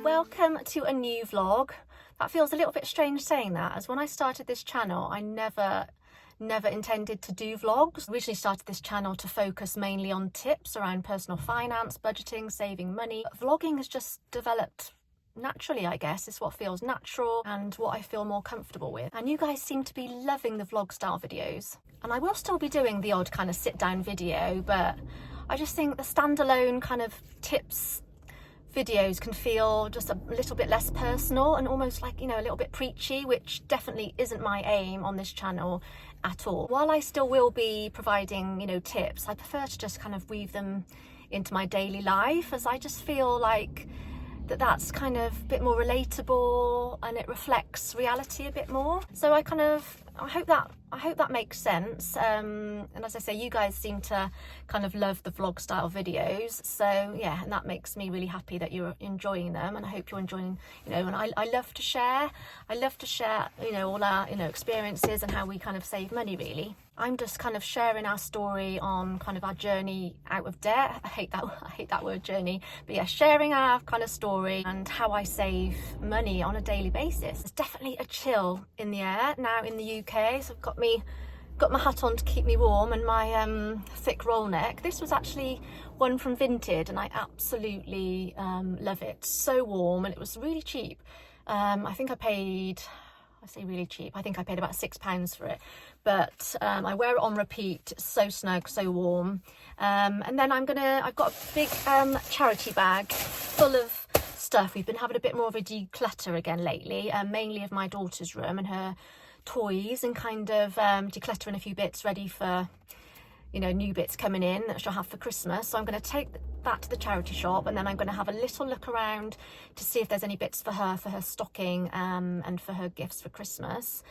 Welcome to a new vlog. That feels a little bit strange saying that, as when I started this channel I never intended to do vlogs. I originally started this channel to focus mainly on tips around personal finance, budgeting, saving money. Vlogging has just developed naturally, I guess. It's what feels natural and what I feel more comfortable with. And you guys seem to be loving the vlog style videos. And I will still be doing the odd kind of sit down video, but I just think the standalone kind of tips videos can feel just a little bit less personal and almost like, you know, a little bit preachy, which definitely isn't my aim on this channel at all. While I still will be providing, you know, tips, I prefer to just kind of weave them into my daily life, as I just feel like that's kind of a bit more relatable and it reflects reality a bit more. So I hope that makes sense. And as I say, you guys seem to kind of love the vlog style videos. So yeah, and that makes me really happy that you're enjoying them, and I hope you're enjoying, you know, and I love to share, you know, all our, you know, experiences and how we kind of save money really. I'm just kind of sharing our story on kind of our journey out of debt. I hate that word journey, but yeah, sharing our kind of story and how I save money on a daily basis. There's definitely a chill in the air now in the UK, so I've got my hat on to keep me warm and my thick roll neck. This was actually one from Vinted and I absolutely love it. So warm, and it was really cheap. I think I paid, I say really cheap, I think I paid about £6 for it, but I wear it on repeat. It's so snug, so warm. And then I've got a big charity bag full of stuff. We've been having a bit more of a declutter again lately, mainly of my daughter's room and her toys, and kind of decluttering a few bits ready for, you know, new bits coming in that she'll have for Christmas. So I'm going to take that to the charity shop, and then I'm going to have a little look around to see if there's any bits for her stocking and for her gifts for Christmas.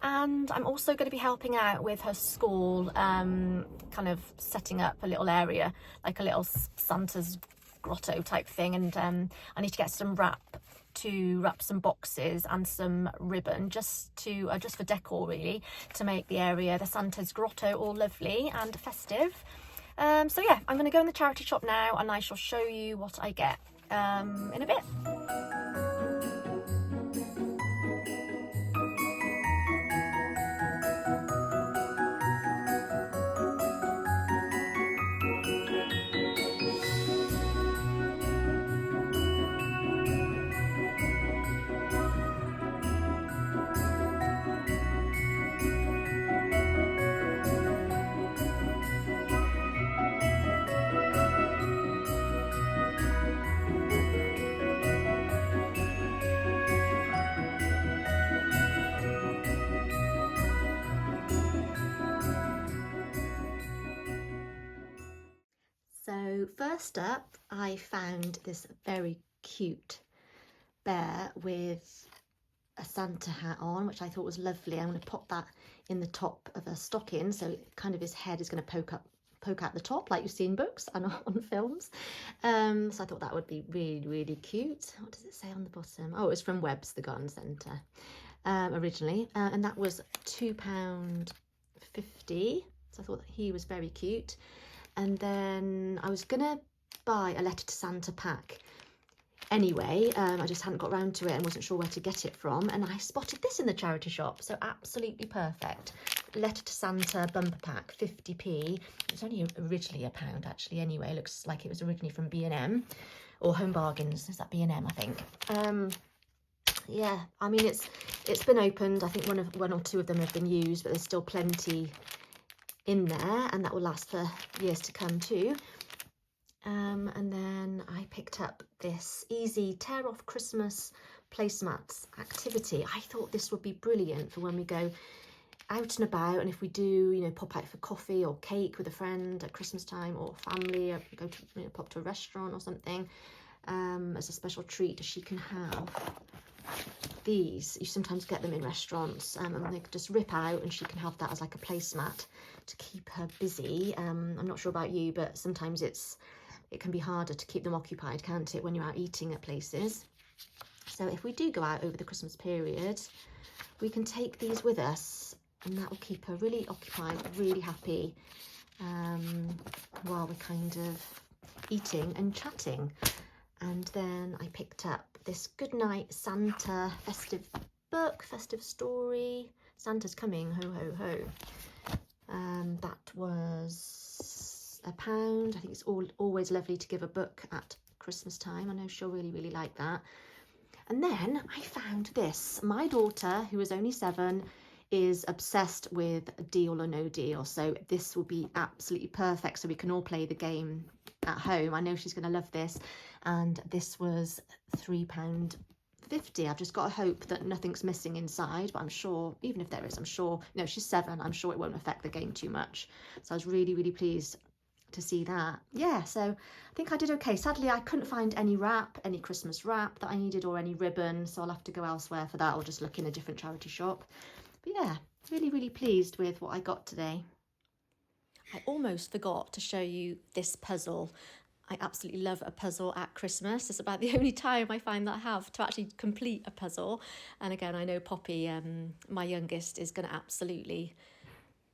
And I'm also going to be helping out with her school, kind of setting up a little area, like a little Santa's grotto type thing, and I need to get some wrap some boxes and some ribbon just for decor really, to make the area, the Santa's grotto, all lovely and festive. So yeah, I'm going to go in the charity shop now and I shall show you what I get in a bit. So first up, I found this very cute bear with a Santa hat on, which I thought was lovely. I'm going to pop that in the top of a stocking, so kind of his head is going to poke out the top like you see in books and on films. So I thought that would be really, really cute. What does it say on the bottom? Oh, it was from Webb's, the garden centre, originally, and that was £2.50. So I thought that he was very cute. And then I was gonna buy a letter to Santa pack anyway. I just hadn't got around to it and wasn't sure where to get it from, and I spotted this in the charity shop, so absolutely perfect. Letter to Santa bumper pack, 50p. It's only originally £1 actually anyway. It looks like it was originally from B&M or Home Bargains. Is that B&M, I think? Yeah, I mean, it's been opened. I think one or two of them have been used, but there's still plenty in there, and that will last for years to come too. And then I picked up this easy tear off Christmas placemats activity. I thought this would be brilliant for when we go out and about, and if we do, you know, pop out for coffee or cake with a friend at Christmas time, or family, or go to, you know, pop to a restaurant or something, as a special treat. She can have these. You sometimes get them in restaurants, and they just rip out, and she can have that as like a placemat to keep her busy. I'm not sure about you, but sometimes it can be harder to keep them occupied, can't it, when you're out eating at places. So if we do go out over the Christmas period, we can take these with us, and that will keep her really occupied, really happy, while we're kind of eating and chatting. And then I picked up this Goodnight Santa festive book, festive story. Santa's coming, ho ho ho. That was £1. I think it's always lovely to give a book at Christmas time. I know she'll really like that. And then I found this. My daughter, who is only 7, is obsessed with Deal or No Deal, so this will be absolutely perfect so we can all play the game at home. I know she's going to love this, and this was £3.50. I've just got to hope that nothing's missing inside, but I'm sure, even if there is, I'm sure, no, she's 7, I'm sure it won't affect the game too much. So I was really pleased to see that. Yeah, so I think I did okay. Sadly, I couldn't find any wrap, any Christmas wrap that I needed, or any ribbon, so I'll have to go elsewhere for that, or just look in a different charity shop. But yeah, really pleased with what I got today. I almost forgot to show you this puzzle. I absolutely love a puzzle at Christmas. It's about the only time I find that I have to actually complete a puzzle. And again, I know Poppy, my youngest, is going to absolutely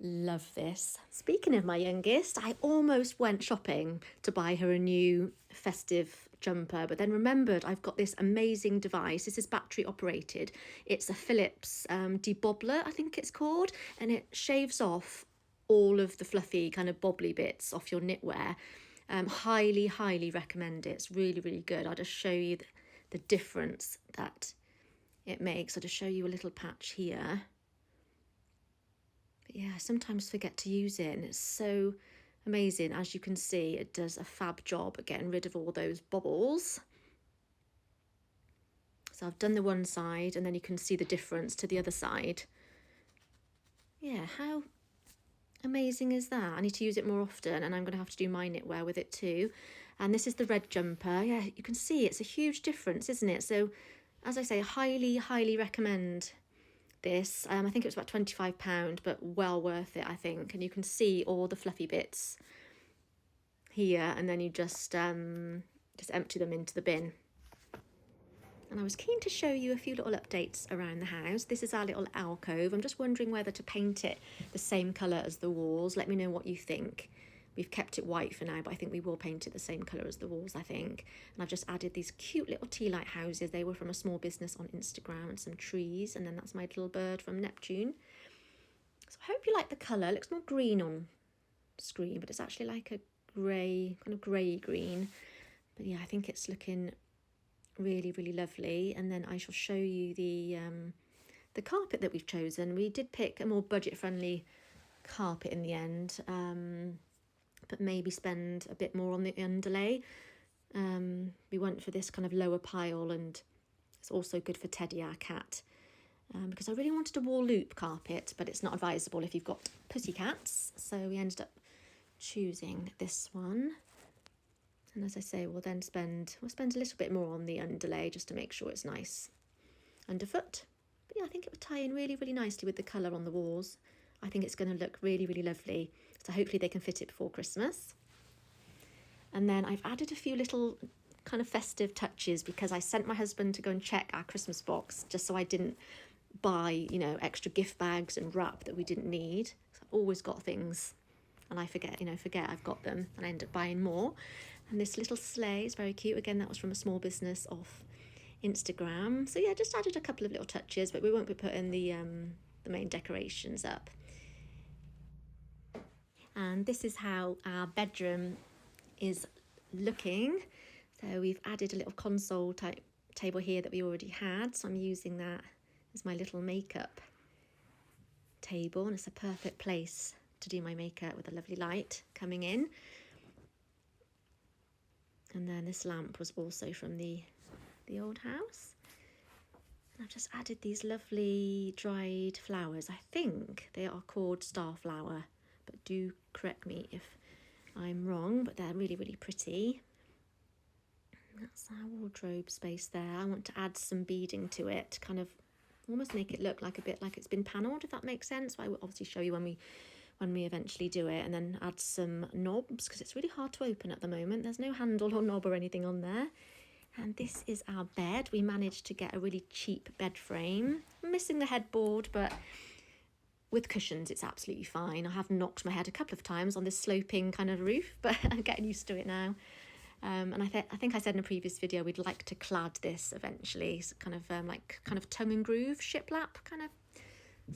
love this. Speaking of my youngest, I almost went shopping to buy her a new festive jumper, but then remembered I've got this amazing device. This is battery operated. It's a Philips debobbler, I think it's called, and it shaves off all of the fluffy kind of bobbly bits off your knitwear. Highly recommend it. It's really good. I'll just show you the difference that it makes. I'll just show you a little patch here. But yeah, I sometimes forget to use it, and it's so amazing. As you can see, it does a fab job at getting rid of all those bobbles. So I've done the one side, and then you can see the difference to the other side. Yeah, how amazing is that? I need to use it more often, and I'm going to have to do my knitwear with it too. And this is the red jumper. Yeah, you can see it's a huge difference, isn't it? So as I say, highly recommend this. I think it was about £25, but well worth it, I think. And you can see all the fluffy bits here, and then you just empty them into the bin. And I was keen to show you a few little updates around the house. This is our little alcove. I'm just wondering whether to paint it the same colour as the walls. Let me know what you think. We've kept it white for now, but I think we will paint it the same colour as the walls, I think. And I've just added these cute little tea light houses. They were from a small business on Instagram, and some trees. And then that's my little bird from Neptune. So I hope you like the colour. It looks more green on screen, but it's actually like a grey, kind of grey green. But yeah, I think it's looking really lovely. And then I shall show you the carpet that we've chosen. We did pick a more budget-friendly carpet in the end. But maybe spend a bit more on the underlay. We went for this kind of lower pile, and it's also good for Teddy, our cat, because I really wanted a wall loop carpet, but it's not advisable if you've got pussycats, so we ended up choosing this one. And as I say, we'll spend a little bit more on the underlay just to make sure it's nice underfoot. But yeah, I think it would tie in really nicely with the colour on the walls. I think it's going to look really lovely. So hopefully they can fit it before Christmas. And then I've added a few little kind of festive touches, because I sent my husband to go and check our Christmas box just so I didn't buy, extra gift bags and wrap that we didn't need. So I've always got things and I forget I've got them, and I end up buying more. And this little sleigh is very cute. Again, that was from a small business off Instagram. So yeah, just added a couple of little touches, but we won't be putting the main decorations up. And this is how our bedroom is looking. So we've added a little console type table here that we already had. So I'm using that as my little makeup table, and it's a perfect place to do my makeup with a lovely light coming in. And then this lamp was also from the old house. And I've just added these lovely dried flowers. I think they are called starflower, but do correct me if I'm wrong, but they're really pretty. That's our wardrobe space there. I want to add some beading to it, kind of almost make it look like a bit like it's been panelled, if that makes sense. But I will obviously show you when we eventually do it. And then add some knobs, because it's really hard to open at the moment. There's no handle or knob or anything on there. And this is our bed. We managed to get a really cheap bed frame. I'm missing the headboard, but with cushions, it's absolutely fine. I have knocked my head a couple of times on this sloping kind of roof, but I'm getting used to it now. And I think I said in a previous video we'd like to clad this eventually, so kind of tongue and groove shiplap kind of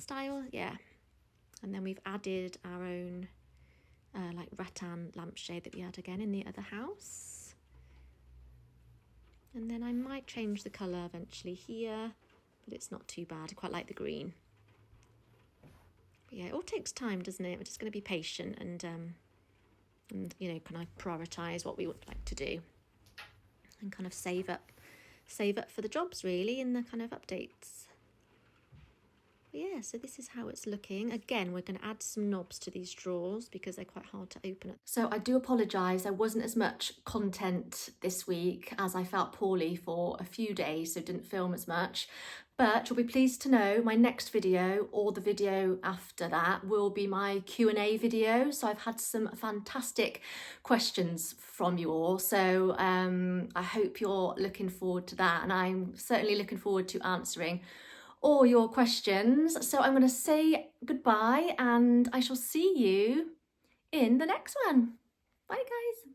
style, yeah. And then we've added our own like rattan lampshade that we had again in the other house. And then I might change the colour eventually here, but it's not too bad. I quite like the green. But yeah, it all takes time, doesn't it? We're just going to be patient and you know, kind of prioritise what we would like to do and kind of save up for the jobs really in the kind of updates. But yeah, so this is how it's looking. Again, we're going to add some knobs to these drawers because they're quite hard to open up. So I do apologise, there wasn't as much content this week as I felt poorly for a few days, so didn't film as much. But you'll be pleased to know my next video, or the video after that, will be my Q&A video. So I've had some fantastic questions from you all. So I hope you're looking forward to that. And I'm certainly looking forward to answering all your questions. So I'm going to say goodbye and I shall see you in the next one. Bye guys.